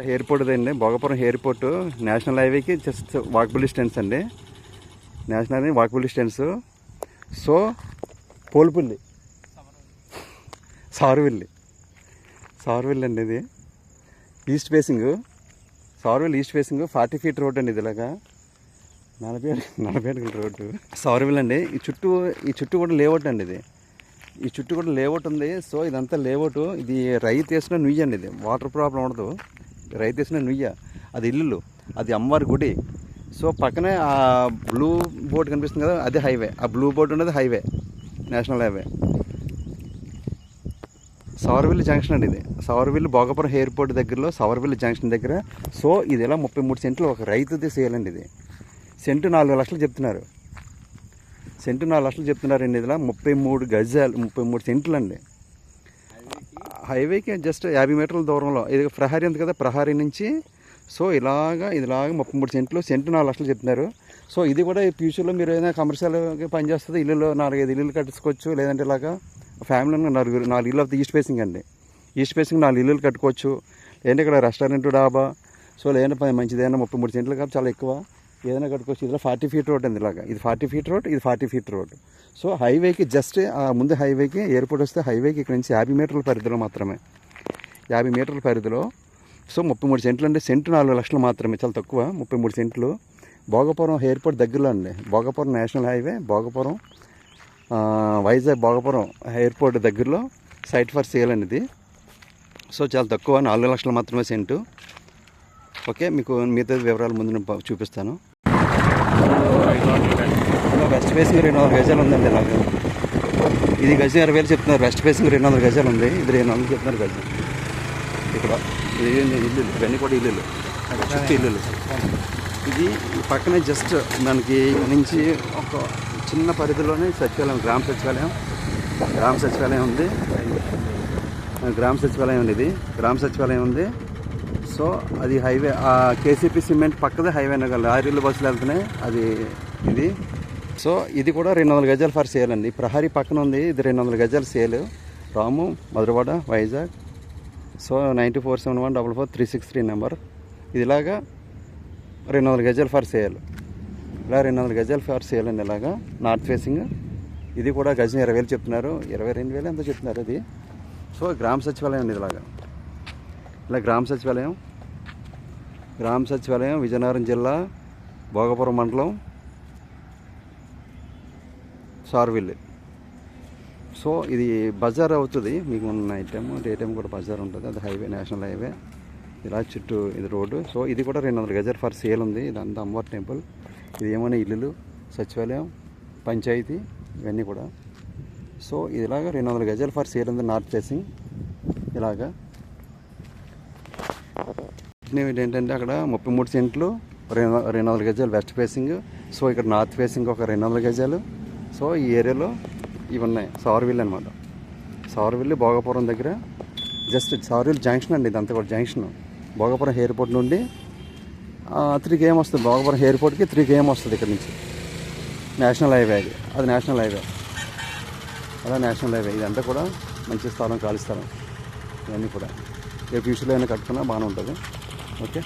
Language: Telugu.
ఎయిర్పోర్ట్ అండి, భోగపురం ఎయిర్పోర్ట్ నేషనల్ హైవేకి జస్ట్ వాకబుల్ డిస్టెన్స్ అండి. National highway walkable distance. So Polpalli Sarvelli అండి, ఇది ఈస్ట్ ఫేసింగ్. సార్వెల్ ఈస్ట్ ఫేసింగ్ 40 ఫీట్ రోడ్ అండి. ఇది ఇలాగా 40 అడుగుల రోడ్డు సార్వెల్ అండి. ఈ చుట్టూ కూడా లేఅవుట్ అండి. ఈ చుట్టూ కూడా లేఅవుట్ ఉంది. సో ఇదంతా లేఅవుట్. ఇది రైతు వేసిన నుయ్యి అండి. ఇది వాటర్ ప్రాబ్లం ఉండదు. రైతు వేసిన నుయ్య, అది ఇల్లు, అది అమ్మవారి గుడి. సో పక్కనే ఆ బ్లూ బోర్డు కనిపిస్తుంది కదా, అది హైవే. ఆ బ్లూ బోర్డు ఉన్నది హైవే, నేషనల్ హైవే. సవర్విల్లి జంక్షన్ అండి. ఇది సవర్విల్లి భోగపురం ఎయిర్పోర్ట్ దగ్గరలో సవర్విల్లి జంక్షన్ దగ్గర. సో ఇది ఇలా 33 సెంట్లు ఒక రైతుది సేల్ అండి. ఇది సెంటు 4 లక్షలు చెప్తున్నారు. సెంటు 4 లక్షలు చెప్తున్నారండి. ఇదిలా 33 గజాలు, 33 సెంట్లు అండి. హైవేకి జస్ట్ 50 మీటర్ల దూరంలో. ఇది ప్రహారీ ఉంది కదా, ప్రహారీ నుంచి సో ఇలాగా 33 సెంట్లు, సెంటు 4 లక్షలు చెప్తున్నారు. సో ఇది కూడా ఫ్యూచర్లో మీరు ఏదైనా కమర్షియల్గా పనిచేస్తుంది. ఇల్లులో 4-5 ఇల్లులు కట్టుకోవచ్చు. లేదంటే ఇలాగా ఫ్యామిలీ 4 ఇల్లు అవుతుంది. ఈస్ట్ ఫేసింగ్ అండి. ఈస్ట్ ఫేసింగ్ 4 ఇల్లులు కట్టుకోవచ్చు. లేదంటే ఇక్కడ రెస్టారెంట్, డాబా. సో లేదంటే మంచిది ఏదైనా 33 సెంట్లు కాబట్టి చాలా ఎక్కువ ఏదైనా కట్టుకోవచ్చు. ఇదిలో 40 ఫీట్ రోడ్ అండి. ఇలాగా ఇది 40 ఫీట్ రోడ్, ఇది 40 ఫీట్ రోడ్. సో హైవేకి జస్ట్ ముందు హైవేకి ఎయిర్పోర్ట్ వస్తే హైవేకి ఇక్కడ నుంచి 50 మీటర్ల పరిధిలో మాత్రమే, 50 మీటర్ల పరిధిలో. సో 33 సెంట్లు అంటే సెంటు 4 లక్షలు మాత్రమే, చాలా తక్కువ. 33 సెంట్లు భోగపురం ఎయిర్పోర్ట్ దగ్గరలో అండి. Bhogapuram national highway, Bhogapuram Vizag Bhogapuram airport దగ్గరలో సైట్ ఫర్ సేల్ అనేది. సో చాలా తక్కువ, 4 లక్షలు మాత్రమే సెంటు. ఓకే, మీకు మిగతా వివరాలు ముందు నేను చూపిస్తాను. వెస్ట్ ఫేసింగ్ 200 గజాలు ఉందండి. ఇలాగా ఇది గజం 20,000 చెప్తున్నారు. వెస్ట్ ఫేసింగ్ 200 గజాలు ఉంది. ఇది 200 చెప్తున్నారు గజం. ఇక్కడ ఇది ఇల్లు, ఇవన్నీ కూడా ఇల్లులు, చుట్టూ ఇల్లులు. ఇది పక్కనే జస్ట్ మనకి నుంచి ఒక చిన్న పరిధిలోనే సచివాలయం, గ్రామ సచివాలయం ఉంది. గ్రామ సచివాలయం ఉంది. ఇది గ్రామ సచివాలయం ఉంది. సో అది హైవే, కేసీపీ సిమెంట్ పక్కదే హైవే. లారీలు బస్సులు వెళ్తున్నాయి, అది ఇది. సో ఇది కూడా 200 గజాలు ఫర్ సేల్ అండి. ప్రహారీ పక్కన ఉంది. ఇది 200 గజాలు sale. Ramu, Madhurawada, Vizag. So 9471444363 number. ఇది ఇలాగా 200 గజాలు ఫర్ సేల్. ఇలా 200 గజాలు ఫర్ సేల్ అండి. ఇలాగా నార్త్ ఫేసింగ్. ఇది కూడా గజం 20,000 చెప్తున్నారు. 22,000 ఎంతో చెప్తున్నారు అది. సో గ్రామ సచివాలయం అండి. ఇలా గ్రామ సచివాలయం విజయనగరం జిల్లా, భోగపురం మండలం, సార్విల్లి. సో ఇది బజార్ అవుతుంది మీకు. నైట్ టైం, డే టైం కూడా బజార్ ఉంటుంది. అది హైవే, నేషనల్ హైవే. ఇలా చుట్టూ ఇది రోడ్డు. సో ఇది కూడా 200 గజాలు ఫర్ సేల్ ఉంది. ఇదంతా అమ్మవారి టెంపుల్. ఇది ఏమైనా ఇల్లులు, సచివాలయం, పంచాయతీ, ఇవన్నీ కూడా. సో ఇది ఇలాగా 200 గజాలు ఫర్ సేల్ ఉంది. నార్త్ ఫేసింగ్ ఇలాగా. ఏంటంటే అక్కడ 33 సెంట్లు, 200 గజాలు వెస్ట్ ఫేసింగ్. సో ఇక్కడ నార్త్ ఫేసింగ్ ఒక 200 గజాలు. సో ఈ ఏరియాలో ఇవి ఉన్నాయి. సార్విల్ అనమాట. సార్విల్ భోగపురం దగ్గర జస్ట్ సార్విల్ జంక్షన్ అండి. ఇదంతా కూడా జంక్షన్. భోగపురం ఎయిర్పోర్ట్ నుండి 3 km వస్తుంది. భోగపురం ఎయిర్పోర్ట్కి 3 km వస్తుంది ఇక్కడ నుంచి. నేషనల్ హైవే అది నేషనల్ హైవే. అలా నేషనల్ హైవే. ఇదంతా కూడా మంచి స్థలం, ఖాళీ స్థలం. ఇవన్నీ కూడా ఏ ఫ్యూచర్లో అయినా కట్టుకున్నా బాగానే ఉంటుంది. ఓకే.